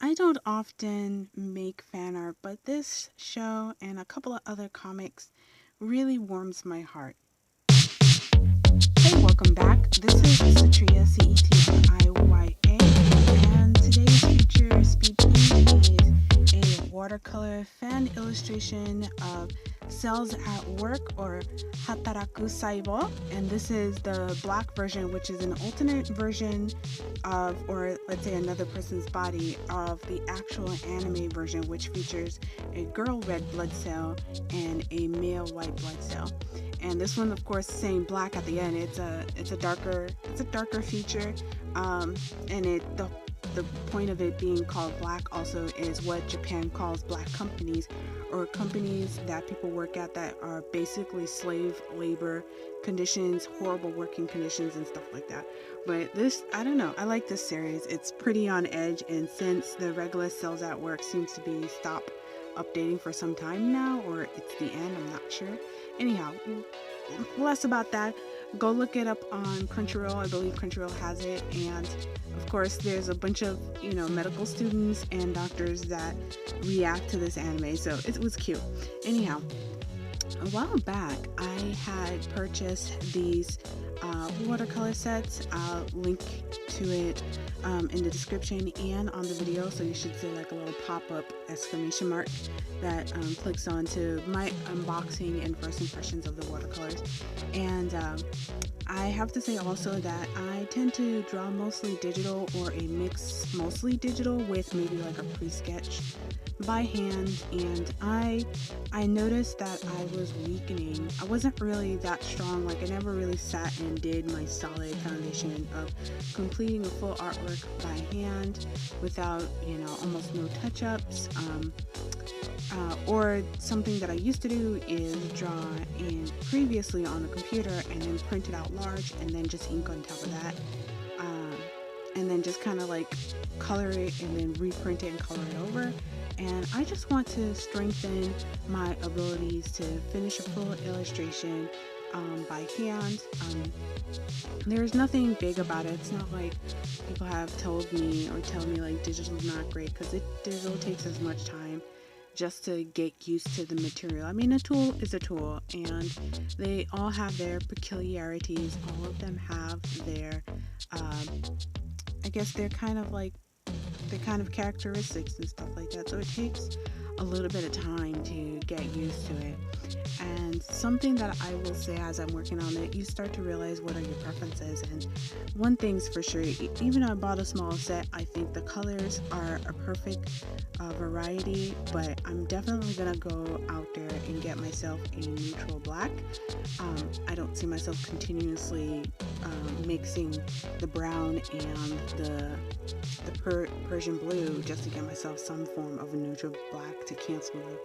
I don't often make fan art, but this show and a couple of other comics really warms my heart. Hey, welcome back. This is Satria, CETRIYA, and today's feature, Speed Paint, is a watercolor fan illustration of Cells at Work, or Hataraku Saibou, and this is the black version, which is an alternate version of, or let's say another person's body, of the actual anime version, which features a girl red blood cell and a male white blood cell. And this one, of course, saying black at the end. It's a darker feature, and the point of it being called black also is what Japan calls black companies, or companies that people work at that are basically slave labor conditions, horrible working conditions and stuff like that. But this, I don't know, I like this series. It's pretty on edge, and since the regular Cells at Work seems to be stopped updating for some time now, or it's the end, I'm not sure. Anyhow, less about that. Go look it up on Crunchyroll. I believe Crunchyroll has it. And of course, there's a bunch of, medical students and doctors that react to this anime. So it was cute. Anyhow, a while back, I had purchased these watercolor sets. I'll link to it in the description and on the video, so you should see like a little pop-up exclamation mark that clicks on to my unboxing and first impressions of the watercolors. And I have to say also that I tend to draw mostly digital, or a mix mostly digital with maybe like a pre-sketch by hand, and I noticed that I was weakening. I wasn't really that strong. Like, I never really sat and did my solid foundation of completing a full artwork by hand without, almost no touch-ups. Or something that I used to do is draw in previously on the computer and then print it out large and then just ink on top of that. And then just kind of like color it and then reprint it and color it over. And I just want to strengthen my abilities to finish a full illustration by hand. There's nothing big about it. It's not like people have told me or tell me like digital's not great, because digital takes as much time just to get used to the material. I mean, a tool is a tool, and they all have their peculiarities. All of them have their, I guess they're kind of characteristics and stuff like that. So it takes a little bit of time to get used to it. And something that I will say as I'm working on it, you start to realize what are your preferences. And one thing's for sure, even though I bought a small set, I think the colors are a perfect variety, but I'm definitely gonna go out there and get myself a neutral black. I don't see myself continuously mixing the brown and the Persian blue just to get myself some form of a neutral black to cancel the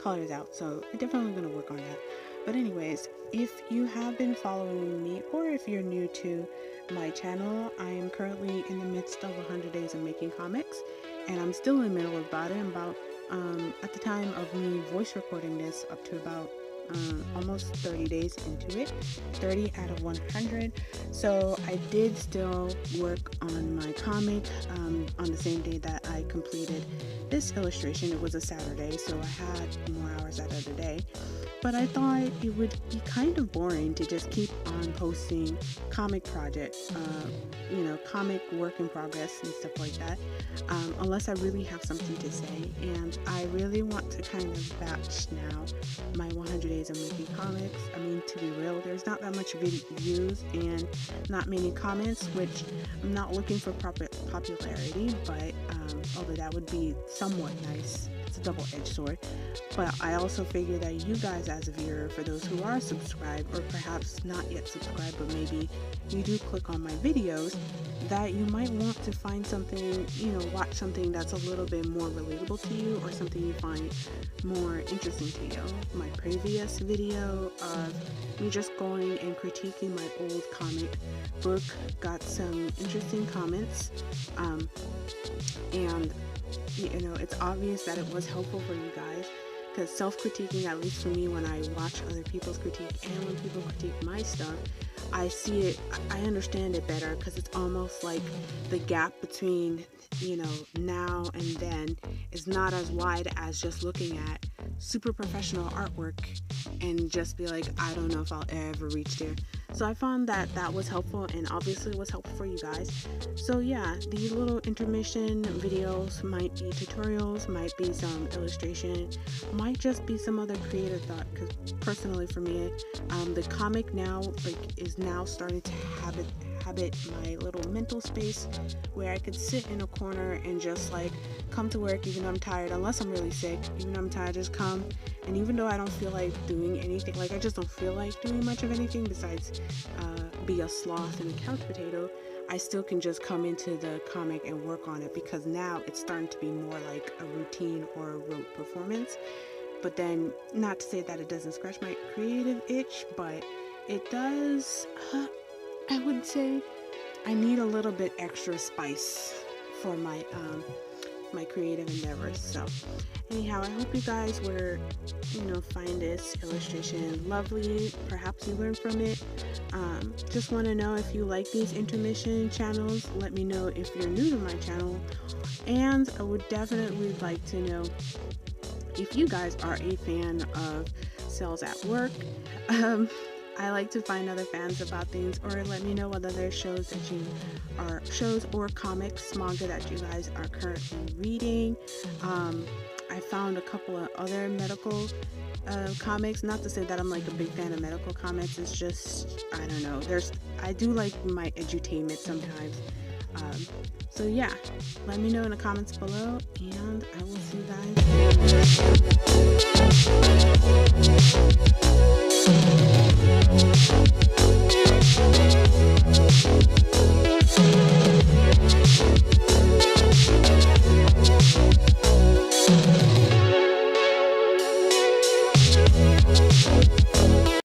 colors out. So I'm definitely going to work on that. But anyways, if you have been following me, or if you're new to my channel, I am currently in the midst of 100 days of making comics, and I'm still in the middle about it. I'm about at the time of me voice recording this, up to about almost 30 days into it, 30 out of 100. So I did still work on my comic on the same day that I completed this illustration. It was a Saturday, so I had more hours that other day. But I thought it would be kind of boring to just keep on posting comic projects, comic work in progress and stuff like that, unless I really have something to say. And I really want to kind of batch now my 100 days of making comics. I mean, to be real, there's not that much views and not many comments, which I'm not looking for popularity, but although that would be somewhat nice. It's a double-edged sword. But I also figure that you guys as a viewer, for those who are subscribed, or perhaps not yet subscribed, but maybe you do click on my videos, that you might want to find something, watch something that's a little bit more relatable to you, or something you find more interesting to you. My previous video of me just going and critiquing my old comic book got some interesting comments, and it's obvious that it was helpful for you guys, because self-critiquing, at least for me, when I watch other people's critique and when people critique my stuff, I see it, I understand it better, because it's almost like the gap between, you know, now and then is not as wide as just looking at super professional artwork and just be like, I don't know if I'll ever reach there. So I found that that was helpful, and obviously was helpful for you guys. So yeah, these little intermission videos might be tutorials, might be some illustration, might just be some other creative thought, because personally for me, the comic now is now starting to habit my little mental space where I could sit in a corner and just like come to work even though I'm tired, unless I'm really sick. Even though I'm tired, just come, and even though I don't feel like doing anything, like I just don't feel like doing much of anything besides be a sloth and a couch potato, I still can just come into the comic and work on it, because now it's starting to be more like a routine or a rote performance. But then, not to say that it doesn't scratch my creative itch, but it does. I would say I need a little bit extra spice for my my creative endeavors. So anyhow, I hope you guys were, find this illustration lovely. Perhaps you learned from it. Just want to know if you like these intermission channels. Let me know if you're new to my channel, and I would definitely like to know if you guys are a fan of sales at work. I like to find other fans about things, or let me know what other shows or comics, manga that you guys are currently reading. I found a couple of other medical comics. Not to say that I'm like a big fan of medical comics. It's just, I don't know. I do like my edutainment sometimes. So yeah, let me know in the comments below, and I will see you guys.